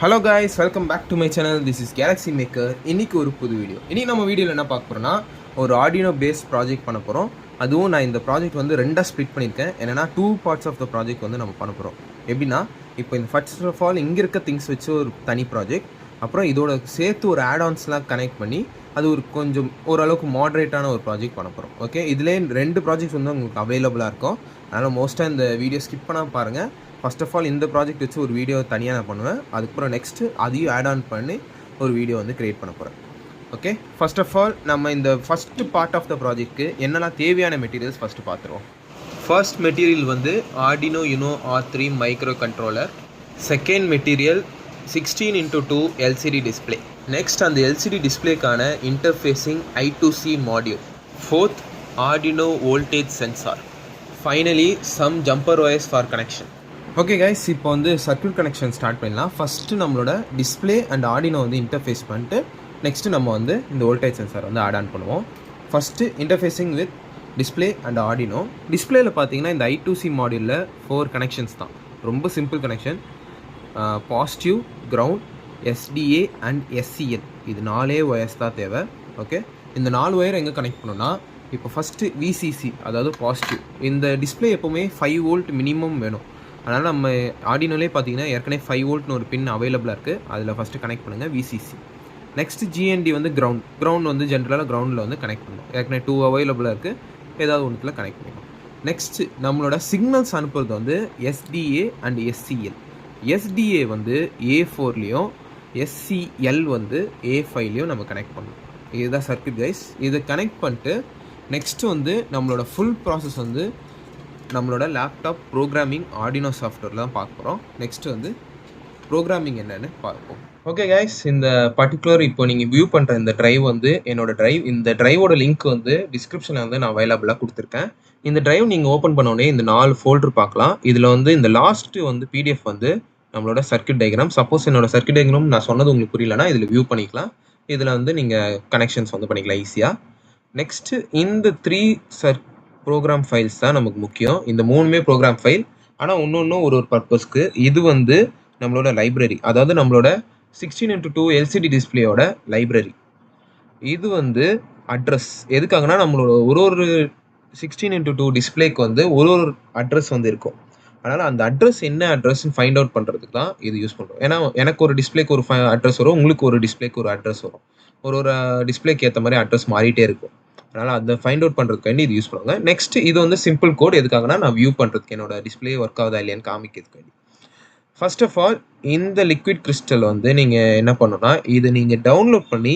Hello guys, welcome back to my channel. This is Galaxy Maker. இன்றைக்கி ஒரு புது video. இன்றைக்கி நம்ம வீடியோவில் என்ன பார்க்க போகிறோன்னா, ஒரு ஆர்டினோ பேஸ்ட் ப்ராஜெக்ட் பண்ண போகிறோம். அதுவும் நான் இந்த ப்ராஜெக்ட் வந்து ரெண்டாக ஸ்ப்ளிட் பண்ணியிருக்கேன். என்னென்னா 2 பார்ட்ஸ் ஆஃப் த ப்ராஜெக்ட் வந்து நம்ம பண்ண போகிறோம். எப்படின்னா, இப்போ இந்த ஃபர்ஸ்ட் ஆஃப் ஆல் இங்கே இருக்க திங்ஸ் வச்சு ஒரு தனி ப்ராஜெக்ட், அப்புறம் இதோட சேர்த்து ஒரு ஆட்-ஆன்ஸ்லாம் கனெக்ட் பண்ணி அது ஒரு கொஞ்சம் ஓரளவுக்கு மாடரேட்டான ஒரு ப்ராஜெக்ட் பண்ண போகிறோம். ஓகே, இதுலேயே 2 ப்ராஜெக்ட்ஸ் வந்து உங்களுக்கு அவைலபிளாக இருக்கும். அதனால் மோஸ்ட்டாக இந்த வீடியோ ஸ்கிப் பண்ணாமல் பாருங்கள். ஃபர்ஸ்ட் ஆஃப் ஆல் இந்த ப்ராஜெக்ட் வச்சு ஒரு வீடியோ தனியாக நான் பண்ணுவேன். அதுக்கப்புறம் நெக்ஸ்ட்டு அதையும் ஆட் ஆன் பண்ணி ஒரு வீடியோ வந்து க்ரியேட் பண்ண போகிறேன். ஓகே, ஃபர்ஸ்ட் ஆஃப் ஆல் நம்ம இந்த ஃபஸ்ட்டு பார்ட் ஆஃப் த ப்ராஜெக்ட்க்கு என்னெல்லாம் தேவையான மெட்டீரியல்ஸ் ஃபஸ்ட்டு பார்த்துருவோம். ஃபர்ஸ்ட் மெட்டீரியல் வந்து Arduino Uno R3 microcontroller. Second material 16x2 LCD display. Next அந்த LCD டிஸ்பிளேக்கான interfacing I2C module. Fourth Arduino voltage sensor. Finally some jumper wires for connection. Okay guys, இப்போ வந்து circuit connection start பண்ணலாம். First நம்மளோட display and Arduino வந்து interface பண்ணிட்டு next நம்ம வந்து இந்த வோல்டேஜ் சென்சார் வந்து ஆட் ஆன் பண்ணுவோம். First interfacing with display and Arduino. டிஸ்பிளேயில் பார்த்தீங்கன்னா இந்த I2C மாடியூலில் 4 கனெக்ஷன்ஸ் தான். ரொம்ப simple connection. Positive, ground, SDA and SCL. இது 4 ஒயர்ஸ் தான் தேவை. ஓகே, இந்த 4 ஒயர் எங்கே கனெக்ட் பண்ணோன்னா, இப்போ ஃபஸ்ட்டு VCC அதாவது பாசிட்டிவ். இந்த டிஸ்பிளே எப்போவுமே 5 வோல்ட் மினிமம் வேணும். அதனால் நம்ம ஆர்டினோலே பார்த்தீங்கன்னா ஏற்கனவே 5 வோல்ட்னு ஒரு பின் அவைலபிளாக இருக்குது. அதில் ஃபஸ்ட்டு கனெக்ட் பண்ணுங்கள் VCC. நெக்ஸ்ட்டு GND வந்து கிரவுண்ட் வந்து ஜென்ரலாக கிரவுண்டில் வந்து கனெக்ட் பண்ணணும். ஏற்கனவே 2 அவைலபிளாக இருக்குது, ஏதாவது ஒன்றுத்தில் கனெக்ட் பண்ணிக்கணும். நெக்ஸ்ட்டு நம்மளோட சிக்னல்ஸ் அனுப்புறது வந்து SDA அண்ட் SCL. SDA வந்து A4லேயும் SCL வந்து A5லேயும் நம்ம கனெக்ட் பண்ணணும். இதுதான் சர்க்யூட் கைஸ். இதை கனெக்ட் பண்ணிட்டு நெக்ஸ்ட்டு வந்து நம்மளோட ஃபுல் ப்ராசஸ் வந்து நம்மளோட லேப்டாப் ப்ரோக்ராமிங் ஆர்டினோ சாஃப்ட்வேரில் தான் பார்க்க போகிறோம். நெக்ஸ்ட்டு வந்து ப்ரோக்ராமிங் என்னென்னு பார்ப்போம். ஓகே கைஸ், இந்த பர்டிகுலர் இப்போ நீங்கள் வியூ பண்ணுற இந்த ட்ரைவ் வந்து என்னோட ட்ரைவ். இந்த ட்ரைவோட லிங்க் வந்து டிஸ்கிரிப்ஷனில் வந்து நான் அவைலபிளாக கொடுத்துருக்கேன். இந்த ட்ரைவ் நீங்கள் ஓப்பன் பண்ணோடனே இந்த 4 ஃபோல்டர் பார்க்கலாம். இதில் வந்து இந்த லாஸ்ட்டு வந்து PDF வந்து நம்மளோட சர்க்யூட் டயக்ராம். சப்போஸ் என்னோட சர்க்யூட் டயக்ராம் நான் சொன்னது உங்களுக்கு புரியலன்னா இதில் வியூ பண்ணிக்கலாம். இதில் வந்து நீங்கள் கனெக்ஷன்ஸ் வந்து பண்ணிக்கலாம் ஈஸியாக. நெக்ஸ்ட்டு இந்த 3 ப்ரோக்ராம் ஃபைல்ஸ் தான் நமக்கு முக்கியம். இந்த 3மே ப்ரோக்ராம் ஃபைல், ஆனால் ஒன்று ஒரு பர்பஸ்க்கு. இது வந்து நம்மளோட லைப்ரரி, அதாவது நம்மளோட 16x2 LCD டிஸ்பிளேயோட லைப்ரரி. இது வந்து அட்ரஸ் எதுக்காகனா, நம்மளோட ஒரு 16x2 டிஸ்பிளேக்கு வந்து ஒரு அட்ரஸ் வந்து இருக்கும். அதனால் அந்த அட்ரஸ் என்ன அட்ரஸ்ன்னு ஃபைண்ட் அவுட் பண்ணுறதுக்கு தான் இது யூஸ் பண்ணுறோம். ஏன்னா எனக்கு ஒரு டிஸ்பிளேக்கு ஒரு அட்ரஸ் வரும், உங்களுக்கு ஒரு டிஸ்பிளேக்கு ஒரு அட்ரஸ் வரும். ஒரு டிஸ்பிளேக்கு ஏற்ற மாதிரி அட்ரஸ் மாறிட்டே இருக்கும். அதனால் அதை ஃபைண்ட் அவுட் பண்ணுறதுக்காண்டி இது யூஸ் பண்ணுவாங்க. நெக்ஸ்ட் இது வந்து சிம்பிள் கோட். எதுக்காகனா, நான் வியூ பண்ணுறதுக்கு என்னோட டிஸ்பிளே ஒர்க் ஆகுதா இல்லையான்னு காமிக்கிறதுக்காண்டி. ஃபர்ஸ்ட் ஆஃப் ஆல் இந்த லிக்விட் கிறிஸ்டல் வந்து நீங்கள் என்ன பண்ணணும்னா, இது நீங்கள் டவுன்லோட் பண்ணி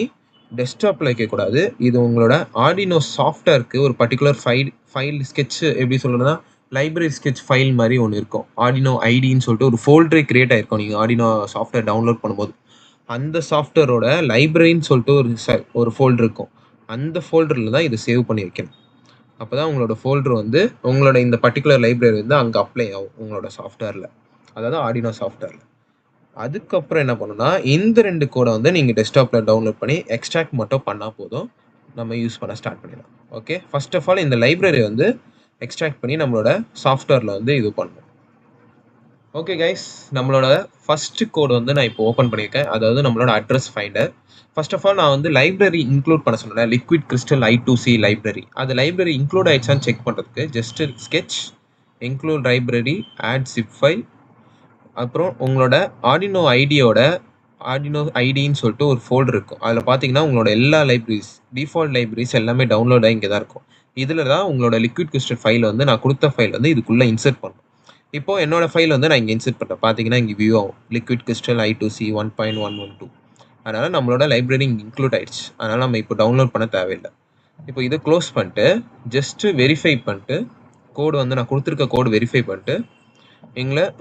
டெஸ்க்டாப்பில் வைக்கக்கூடாது. இது உங்களோட ஆர்டினோ சாஃப்ட்வேருக்கு ஒரு பர்டிகுலர் ஃபைல் ஸ்கெட்ச், எப்படி சொல்கிறதுனா லைப்ரரி ஸ்கெட்ச் ஃபைல் மாதிரி ஒன்று இருக்கும். ஆர்டினோ ஐடின்னு சொல்லிட்டு ஒரு ஃபோல்டரே கிரியேட் ஆகிருக்கும் நீங்கள் ஆர்டினோ சாஃப்ட்வேர் டவுன்லோட் பண்ணும்போது. அந்த சாஃப்ட்வேரோட லைப்ரரின்னு சொல்லிட்டு ஒரு ஃபோல்டர் இருக்கும். அந்த ஃபோல்டரில் தான் இதை சேவ் பண்ணி வைக்கணும். அப்போ தான் உங்களோட ஃபோல்டர் வந்து உங்களோட இந்த பர்டிகுலர் லைப்ரரி வந்து அங்கே அப்ளை ஆகும் உங்களோட சாஃப்ட்வேரில், அதாவது ஆர்டினோ சாஃப்ட்வேரில். அதுக்கப்புறம் என்ன பண்ணணும்னா, இந்த 2 கோடை வந்து நீங்கள் டெஸ்க்டாப்பில் டவுன்லோட் பண்ணி எக்ஸ்ட்ராக்ட் மட்டும் பண்ணால் போதும், நம்ம யூஸ் பண்ண ஸ்டார்ட் பண்ணிடலாம். ஓகே, ஃபர்ஸ்ட் ஆஃப் ஆல் இந்த லைப்ரரி வந்து எக்ஸ்ட்ராக்ட் பண்ணி நம்மளோட சாஃப்ட்வேரில் வந்து இது பண்ணணும். ஓகே கைஸ், நம்மளோட ஃபஸ்ட்டு கோடு வந்து நான் இப்போ ஓப்பன் பண்ணியிருக்கேன். அதாவது நம்மளோட address finder. First of all நான் வந்து லைப்ரரி இன்க்ளூட் பண்ண சொன்னேன், லிக்விட் கிறிஸ்டல் I2C லைப்ரரி. அது லைப்ரரி இன்க்ளூட் ஆயிடுச்சான்னு செக் பண்ணுறதுக்கு just sketch, include library, add zip file, அப்புறம் உங்களோட ஆர்டினோ ஐடியோட ஆர்டினோ ஐடின்னு சொல்லிட்டு ஒரு ஃபோல்டர் இருக்கும். அதில் பார்த்தீங்கன்னா உங்களோட எல்லா லைப்ரரிஸ், டிஃபால்ட் லைப்ரரிஸ் எல்லாமே டவுன்லோடாக இங்கே தான் இருக்கும். இதில் தான் உங்களோட லிக்விட் கிறிஸ்டல் ஃபைல் வந்து நான் கொடுத்த ஃபைல் வந்து இதுக்குள்ளே இன்சர்ட் பண்ணணும். இப்போ என்னோட ஃபைல் வந்து நான் இங்கே இன்சர்ட் பண்ணுறேன். பார்த்தீங்கன்னா இங்கே வியூ ஆகும், லிக்விட் கிறிஸ்டல் I2C 1.112. அதனால் நம்மளோட லைப்ரரி இங்கே இன்க்ளூட் ஆயிடுச்சு. அதனால் நம்ம இப்போ டவுன்லோட் பண்ண தேவையில்லை. இப்போ இதை க்ளோஸ் பண்ணிட்டு ஜஸ்ட்டு வெரிஃபை பண்ணிட்டு கோடு வந்து நான் கொடுத்துருக்க கோடு வெரிஃபை பண்ணிட்டு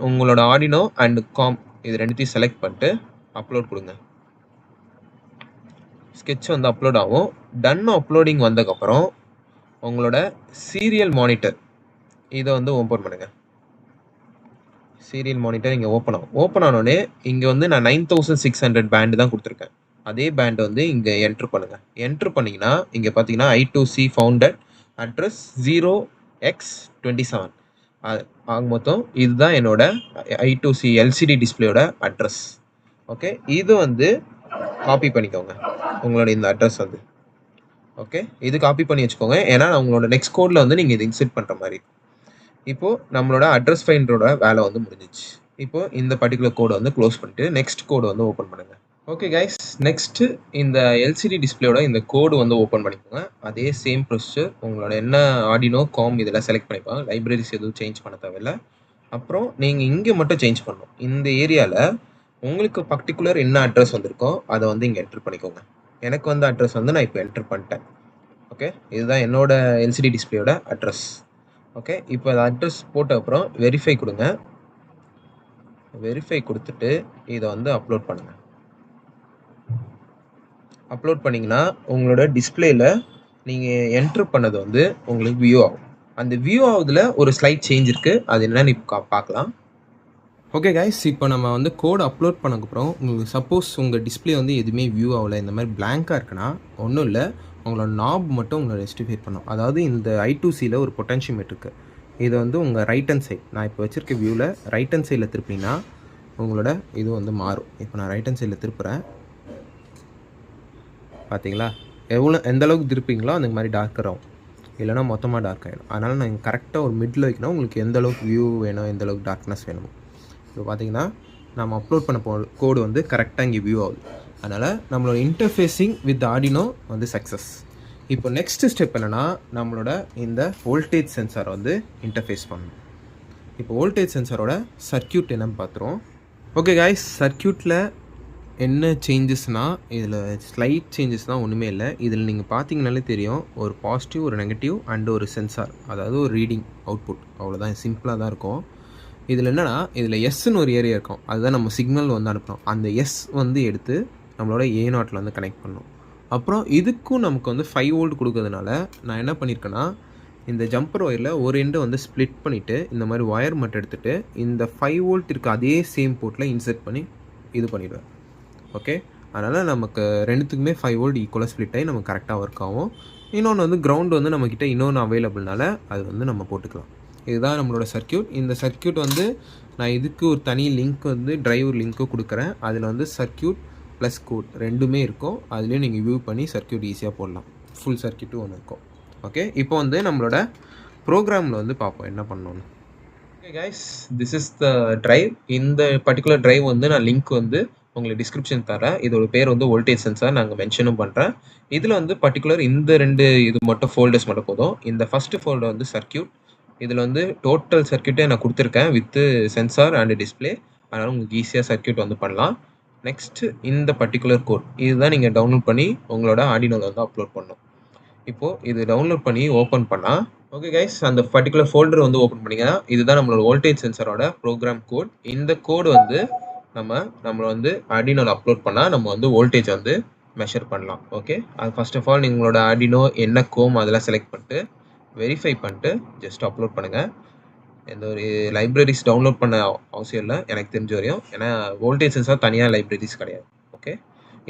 உங்களோட ஆர்டினோ அண்ட் காம் இது 2த்தையும் செலக்ட் பண்ணிட்டு அப்லோட் கொடுங்க. ஸ்கெட்ச் வந்து அப்லோட் ஆகும். டன் அப்லோடிங் வந்ததுக்கப்புறம் உங்களோட சீரியல் மானிட்டர் இதை வந்து ஓப்பன் பண்ணுங்கள். சீரியல் மானிட்டர் இங்கே ஓப்பன் ஆனோடனே இங்கே வந்து நான் 9600 பேண்டு தான் கொடுத்துருக்கேன். அதே பேண்ட் வந்து இங்கே என்ட்ரு பண்ணுங்கள். என்ட்ரு பண்ணிங்கன்னா இங்கே பார்த்தீங்கன்னா I2C ஃபவுண்டட் அட்ரஸ் 0x27. ஆக மொத்தம் இதுதான் என்னோட I2C LCD டிஸ்பிளேயோட அட்ரஸ். ஓகே, இது வந்து காப்பி பண்ணிக்கோங்க உங்களோட இந்த அட்ரஸ் வந்து. ஓகே, இது காப்பி பண்ணி வச்சுக்கோங்க. ஏன்னா உங்களோட நெக்ஸ்ட் கோடில் வந்து நீங்கள் இது இன்செர்ட் பண்ணுற மாதிரி. இப்போது நம்மளோட அட்ரஸ் ஃபைண்டரோட வேலை வந்து முடிஞ்சிச்சு. இப்போது இந்த பர்டிகுலர் கோடை வந்து க்ளோஸ் பண்ணிவிட்டு நெக்ஸ்ட் கோடு வந்து ஓப்பன் பண்ணுங்கள். ஓகே கைஸ், நெக்ஸ்ட்டு இந்த எல்சிடி டிஸ்பிளேயோட இந்த கோடு வந்து ஓப்பன் பண்ணிக்கோங்க. அதே சேம் ப்ரொசீஜர். உங்களோட என்ன ஆர்டினோ காம் இதெல்லாம் செலக்ட் பண்ணிப்பாங்க. லைப்ரரிஸ் எதுவும் சேஞ்ச் பண்ண தேவையில்லை. அப்புறம் நீங்கள் இங்கே மட்டும் சேஞ்ச் பண்ணணும். இந்த ஏரியாவில் உங்களுக்கு பர்டிகுலர் என்ன அட்ரஸ் வந்திருக்கோ அதை வந்து இங்கே என்ட்ரு பண்ணிக்கோங்க. எனக்கு வந்து அட்ரஸ் வந்து நான் இப்போ என்ட்ரு பண்ணிட்டேன். ஓகே, இதுதான் என்னோட எல்சிடி டிஸ்பிளேயோட அட்ரஸ். ஓகே, இப்போ அந்த அட்ரஸ் போட்ட அப்புறம் வெரிஃபை கொடுங்க. வெரிஃபை கொடுத்துட்டு இதை வந்து அப்லோட் பண்ணுங்கள். அப்லோட் பண்ணிங்கன்னா உங்களோட டிஸ்பிளேயில் நீங்கள் என்ட்ரு பண்ணது வந்து உங்களுக்கு வியூ ஆகும். அந்த வியூ ஆகுதுல ஒரு ஸ்லைட் சேஞ்ச் இருக்குது. அது என்னன்னு இப்போ பார்க்கலாம். ஓகே கைஸ், இப்போ நம்ம வந்து கோடு அப்லோட் பண்ணக்கப்புறம் உங்களுக்கு சப்போஸ் உங்கள் டிஸ்பிளே வந்து எதுவுமே வியூ ஆகலை, இந்த மாதிரி பிளாங்காக இருக்குன்னா ஒன்றும் இல்லை, உங்களோட நாப் மட்டும் உங்களை ரெஸ்டிஃபை பண்ணும். அதாவது இந்த I2Cயில் ஒரு பொட்டன்ஷியோமீட்டர் இருக்குது. இது வந்து உங்கள் ரைட் ஹேண்ட் சைட், நான் இப்போ வச்சுருக்க வியூவில் ரைட் ஹேண்ட் சைடில் திருப்பினா உங்களோட இது வந்து மாறும். இப்போ நான் ரைட் ஹேண்ட் சைடில் திருப்புறேன், பார்த்தீங்களா? எந்த அளவுக்கு திருப்பிங்களோ அந்த மாதிரி டார்க்கர் ஆகும், இல்லைனா மொத்தமாக டார்க் ஆகிடும். அதனால் நான் கரெக்டாக ஒரு மிடில் வைக்கணும். உங்களுக்கு எந்த அளவுக்கு வியூ வேணும், எந்த அளவுக்கு டார்க்னஸ் வேணும். இப்போ பார்த்தீங்கன்னா நம்ம அப்லோட் பண்ண கோடு வந்து கரெக்டாக இங்கே வியூ ஆகுது. அதனால் நம்மளோட இன்டர்ஃபேஸிங் வித் ஆர்டினோ வந்து சக்ஸஸ். இப்போ நெக்ஸ்ட் ஸ்டெப் என்னென்னா நம்மளோட இந்த வோல்டேஜ் சென்சாரை வந்து இன்டர்ஃபேஸ் பண்ணணும். இப்போ வோல்டேஜ் சென்சாரோட சர்க்கியூட் என்னன்னு பார்த்துருவோம். ஓகே கைஸ், சர்க்கியூட்டில் என்ன சேஞ்சஸ்னால் இதில் ஸ்லைட் சேஞ்சஸ் தான், ஒன்றுமே இல்லை. இதில் நீங்கள் பார்த்தீங்கனாலே தெரியும், ஒரு பாசிட்டிவ், ஒரு நெகட்டிவ் அண்டு ஒரு சென்சார், அதாவது ஒரு ரீடிங் அவுட்புட், அவ்வளோதான். சிம்பிளாக தான் இருக்கும். இதில் என்னென்னா இதில் எஸ்ன்னு ஒரு ஏரியா இருக்கும், அதுதான் நம்ம சிக்னல் வந்து அனுப்புகிறோம். அந்த எஸ் வந்து எடுத்து நம்மளோட A0 வந்து கனெக்ட் பண்ணணும். அப்புறம் இதுக்கும் நமக்கு வந்து 5 வோல்ட் கொடுக்கறதுனால நான் என்ன பண்ணியிருக்கேன்னா, இந்த ஜம்பர் ஒயரில் ஒரு எண்டை வந்து ஸ்ப்ளிட் பண்ணிவிட்டு இந்த மாதிரி ஒயர் மட்டும் எடுத்துகிட்டு இந்த 5 வோல்ட் இருக்க அதே சேம் போர்ட்டில் இன்செர்ட் பண்ணி இது பண்ணிவிடுவேன். ஓகே, அதனால் நமக்கு ரெண்டுத்துக்குமே 5 வோல்ட் ஈக்குவலாக ஸ்ப்ளிட் ஆகி நமக்கு கரெக்டாக ஒர்க் ஆகும். இன்னொன்று வந்து கிரவுண்டு வந்து நம்மக்கிட்ட இன்னொன்று அவைலபிள்னால அது வந்து நம்ம போட்டுக்கலாம். இதுதான் நம்மளோட சர்க்கியூட். இந்த சர்க்கியூட் வந்து நான் இதுக்கு ஒரு தனி லிங்க் வந்து டிரைவர் லிங்க்கும் கொடுக்குறேன். அதில் வந்து சர்க்கியூட் ப்ளஸ் கோட் ரெண்டுமே இருக்கும். அதுலேயும் நீங்கள் வியூ பண்ணி சர்க்கியூட் ஈஸியாக போடலாம். ஃபுல் சர்க்கியூட்டும் ஒன்று இருக்கும். ஓகே, இப்போ வந்து நம்மளோட ப்ரோக்ராமில் வந்து பார்ப்போம் என்ன பண்ணணும்னு. Okay guys, this is the drive. இந்த பர்டிகுலர் ட்ரைவ் வந்து நான் லிங்க் வந்து உங்களுக்கு டிஸ்கிரிப்ஷன் தரேன். இதோட பேர் வந்து வோல்டேஜ் சென்சார், நாங்கள் மென்ஷனும் பண்ணுறேன். இதில் வந்து பர்டிகுலர் இந்த 2 இது மட்டும் ஃபோல்டர்ஸ் மட்டும் போதும். இந்த ஃபஸ்ட்டு ஃபோல்டர் வந்து சர்க்கியூட். இதில் வந்து டோட்டல் சர்க்கியூட்டே நான் கொடுத்துருக்கேன் வித்து சென்சார் அண்ட் டிஸ்பிளே. அதனால் உங்களுக்கு ஈஸியாக சர்க்கியூட் வந்து பண்ணலாம். நெக்ஸ்ட்டு இந்த பர்டிகுலர் கோட் இதுதான் நீங்கள் டவுன்லோட் பண்ணி உங்களோட ஆர்டினோவில் வந்து அப்லோட் பண்ணணும். இப்போது இது டவுன்லோட் பண்ணி ஓப்பன் பண்ணால் ஓகே கைஸ், அந்த பர்டிகுலர் ஃபோல்டர் வந்து ஓப்பன் பண்ணிங்கன்னா இதுதான் நம்மளோட வோல்டேஜ் சென்சாரோட ப்ரோக்ராம் கோட். இந்த கோடு வந்து நம்ம வந்து ஆர்டினோவில் அப்லோட் பண்ணால் நம்ம வந்து வோல்டேஜ் வந்து மெஷர் பண்ணலாம். ஓகே, அது ஃபர்ஸ்ட் ஆஃப் ஆல் உங்களோட ஆர்டினோ என்ன கோம் அதெல்லாம் செலக்ட் பண்ணிட்டு வெரிஃபை பண்ணிட்டு ஜஸ்ட் அப்லோட் பண்ணுங்கள். எந்த ஒரு லைப்ரரிஸ் டவுன்லோட் பண்ண அவசியம் இல்லை எனக்கு தெரிஞ்ச வரையும், ஏன்னா வோல்டேஜ் சென்சார் தனியாக லைப்ரரிஸ் கிடையாது. ஓகே,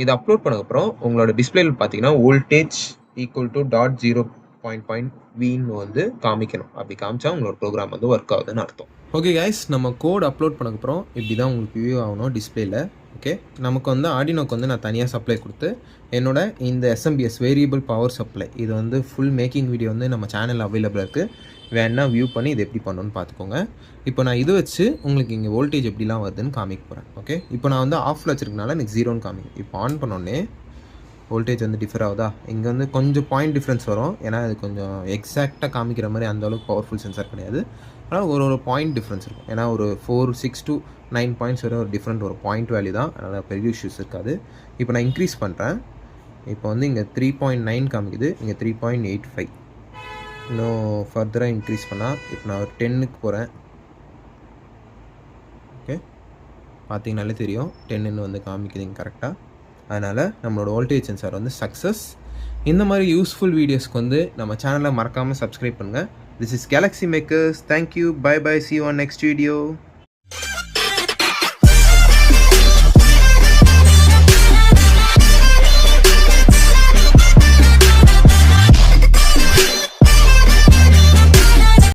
இது அப்லோட் பண்ணக்கப்புறம் உங்களோட டிஸ்பிளேல பார்த்தீங்கன்னா வோல்டேஜ் ஈக்குவல் டு .0.0 வந்து காமிக்கணும். அப்படி காமிச்சா உங்களோட ப்ரோக்ராம் வந்து ஒர்க் ஆகுதுன்னு அர்த்தம். ஓகே கைஸ், நம்ம கோட் அப்லோட் பண்ணக்கப்புறம் இப்படி தான் உங்களுக்கு வியூ ஆகணும் டிஸ்பிளேல. ஓகே, நமக்கு வந்து ஆர்டினோக்கு வந்து நான் தனியாக சப்ளை கொடுத்து என்னோட இந்த SMPS வேரியபிள் பவர் சப்ளை இது வந்து ஃபுல் மேக்கிங் வீடியோ வந்து நம்ம சேனல் அவைலபிளாக இருக்குது. வேணா வியூ பண்ணி இது எப்படி பண்ணணும்னு பார்த்துக்கோங்க. இப்போ நான் இது வச்சு உங்களுக்கு இங்கே வோல்டேஜ் எப்படிலாம் வருதுன்னு காமிக்க போகிறேன். ஓகே, இப்போ நான் வந்து ஆஃபில் வச்சுருக்கனால எனக்கு 0ன்னு காமிக்கும். இப்போ ஆன் பண்ணோடனே வோல்டேஜ் வந்து டிஃபர் ஆகுதா, இங்கே வந்து கொஞ்சம் பாயிண்ட் டிஃப்ரென்ஸ் வரும். ஏன்னா அது கொஞ்சம் எக்ஸாக்டாக காமிக்கிற மாதிரி அந்தளவுக்கு பவர்ஃபுல் சென்சார் கிடையாது. ஆனால் ஒரு பாயிண்ட் டிஃப்ரென்ஸ் இருக்கும். ஏன்னா ஒரு 4, 6 to 9 பாயிண்ட்ஸ் வரை ஒரு டிஃப்ரெண்ட் ஒரு பாயிண்ட் வேல்யூ தான். அதனால் பெரிய இஷ்யூஸ் இருக்காது. இப்போ நான் இன்க்ரீஸ் பண்ணுறேன். இப்போ வந்து இங்கே 3.9 காமிக்குது, இங்கே 3.85. இன்னும் ஃபர்தராக இன்க்ரீஸ் பண்ணால் இப்போ நான் ஒரு 10க்கு போகிறேன். ஓகே, பார்த்தீங்கனாலே தெரியும் 10ன்னு வந்து காமிக்குதுங்க கரெக்டாக. அதனால் நம்மளோட வோல்டேஜ் சென்சார் வந்து சக்ஸஸ். இந்த மாதிரி யூஸ்ஃபுல் வீடியோஸ்க்கு வந்து நம்ம சேனலை மறக்காமல் சப்ஸ்கிரைப் பண்ணுங்கள். This is Galaxy Makers. Thank you. Bye bye. See you on next video.